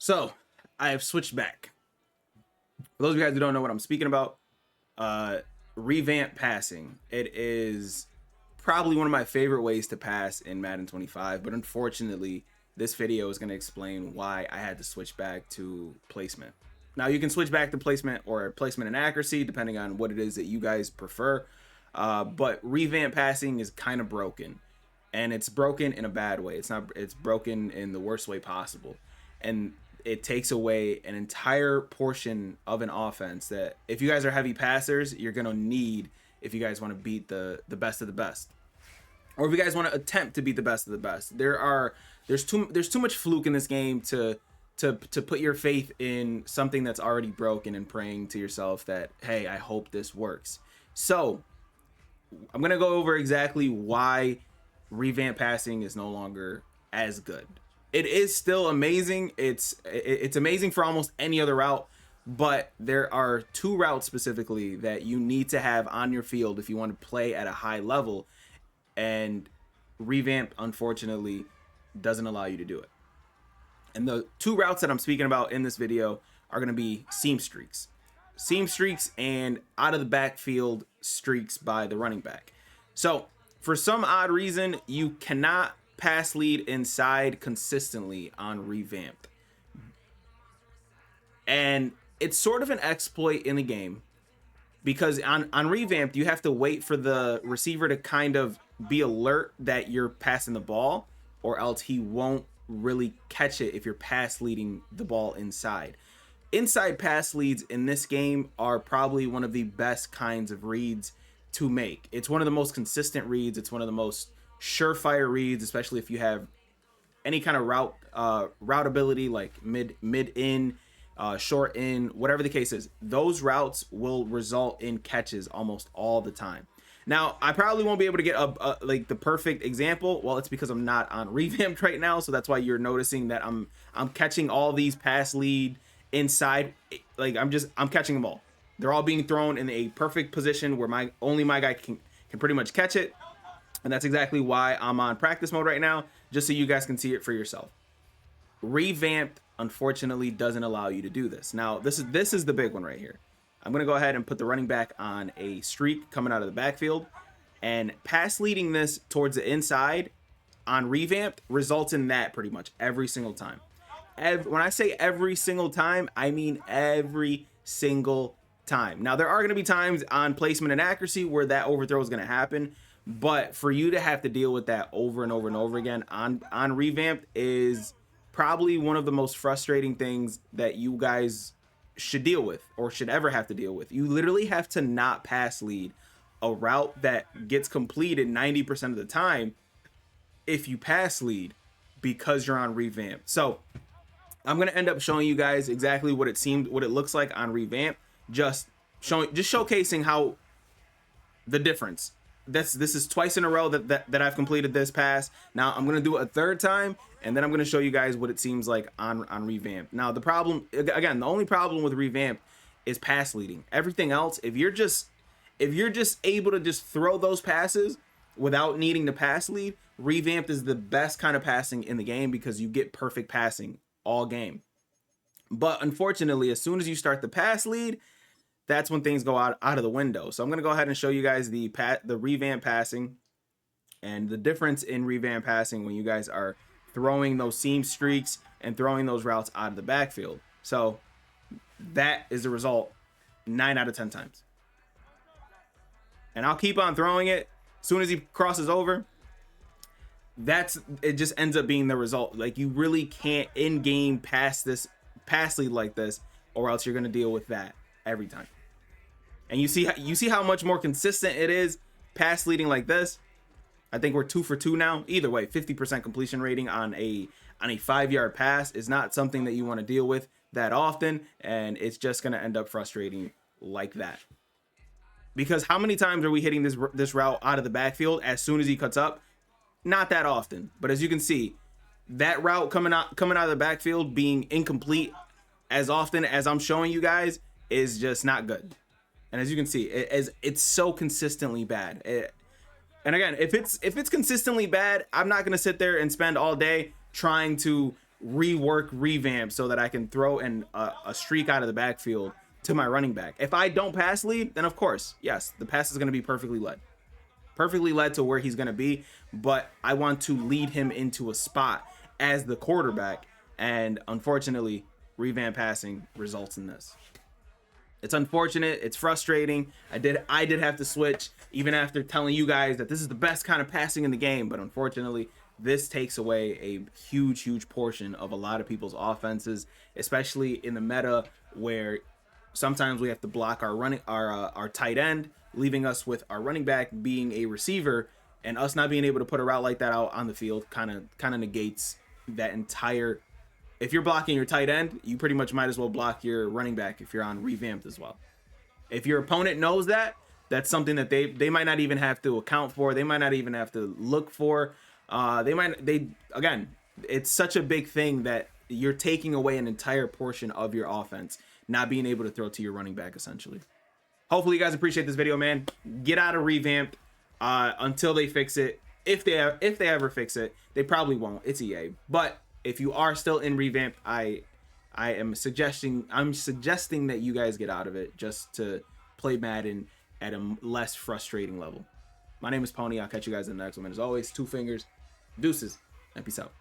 So I have switched back. For those of you guys who don't know what I'm speaking about, revamp passing. It is probably one of my favorite ways to pass in Madden 25, but unfortunately, this video is going to explain why I had to switch back to placement. Now, you can switch back to placement or placement and accuracy, depending on what it is that you guys prefer. But revamp passing is kind of broken, and it's broken in a bad way. It's broken in the worst way possible. And it takes away an entire portion of an offense that if you guys are heavy passers, you're going to need if you guys want to beat the best of the best. Or if you guys want to attempt to beat the best of the best. There's too much fluke in this game to put your faith in something that's already broken and praying to yourself that, hey, I hope this works. So I'm going to go over exactly why revamp passing is no longer as good. It is still amazing. It's amazing for almost any other route, but there are two routes specifically that you need to have on your field if you want to play at a high level, and revamp unfortunately doesn't allow you to do it. And the two routes that I'm speaking about in this video are going to be seam streaks and out of the backfield streaks by the running back. So for some odd reason, you cannot pass lead inside consistently on revamp, and it's sort of an exploit in the game because on revamp you have to wait for the receiver to kind of be alert that you're passing the ball, or else he won't really catch it if you're pass leading the ball inside. Inside pass leads in this game are probably one of the best kinds of reads to make. It's one of the most consistent reads. It's one of the most surefire reads, especially if you have any kind of route ability like mid in, short in, whatever the case is. Those routes will result in catches almost all the time. Now, I probably won't be able to get like the perfect example. Well, it's because I'm not on revamped right now, so that's why you're noticing that I'm catching all these pass lead inside. Like I'm catching them all. They're all being thrown in a perfect position where only my guy can pretty much catch it. And that's exactly why I'm on practice mode right now, just so you guys can see it for yourself. Revamp, unfortunately, doesn't allow you to do this. Now, this is the big one right here. I'm going to go ahead and put the running back on a streak coming out of the backfield. And pass leading this towards the inside on revamp results in that pretty much every single time. When I say every single time, I mean every single time. Now, there are going to be times on placement and accuracy where that overthrow is going to happen. But for you to have to deal with that over and over and over again on revamp is probably one of the most frustrating things that you guys should deal with or should ever have to deal with. You literally have to not pass lead a route that gets completed 90% of the time if you pass lead because you're on revamp. So I'm going to end up showing you guys exactly what it looks like on revamp, just showcasing how the difference. This is twice in a row that I've completed this pass. Now I'm going to do it a third time, and then I'm going to show you guys what it seems like on revamp. Now the only problem with revamp is pass leading. Everything else, if you're just able to just throw those passes without needing to pass lead, revamp is the best kind of passing in the game because you get perfect passing all game. But unfortunately, as soon as you start the pass lead, that's when things go out of the window. So I'm going to go ahead and show you guys the revamp passing and the difference in revamp passing when you guys are throwing those seam streaks and throwing those routes out of the backfield. So that is the result 9 out of 10 times. And I'll keep on throwing it. As soon as he crosses over, it just ends up being the result. Like, you really can't in-game pass lead like this, or else you're going to deal with that every time. And you see how much more consistent it is pass leading like this. I think we're 2 for 2 now. Either way, 50% completion rating on a 5-yard pass is not something that you want to deal with that often, and it's just going to end up frustrating like that. Because how many times are we hitting this route out of the backfield as soon as he cuts up? Not that often. But as you can see, that route coming out of the backfield being incomplete as often as I'm showing you guys is just not good. And as you can see, it's so consistently bad. And again, if it's consistently bad, I'm not going to sit there and spend all day trying to rework revamp so that I can throw a streak out of the backfield to my running back. If I don't pass lead, then of course, yes, the pass is going to be perfectly led to where he's going to be, but I want to lead him into a spot as the quarterback, and unfortunately, revamp passing results in this. It's unfortunate, it's frustrating. I did have to switch even after telling you guys that this is the best kind of passing in the game, but unfortunately, this takes away a huge portion of a lot of people's offenses, especially in the meta where sometimes we have to block our tight end, leaving us with our running back being a receiver, and us not being able to put a route like that out on the field kind of negates that entire. If you're blocking your tight end, you pretty much might as well block your running back if you're on revamped as well. If your opponent knows that, that's something that they might not even have to account for. They might not even have to look for. Again, it's such a big thing that you're taking away an entire portion of your offense, not being able to throw to your running back essentially. Hopefully you guys appreciate this video, man. Get out of revamp until they fix it. If they ever fix it, they probably won't. It's EA. But if you are still in revamp, I'm suggesting that you guys get out of it just to play Madden at a less frustrating level. My name is Pwny. I'll catch you guys in the next one. And as always, 2 fingers, deuces, and peace out.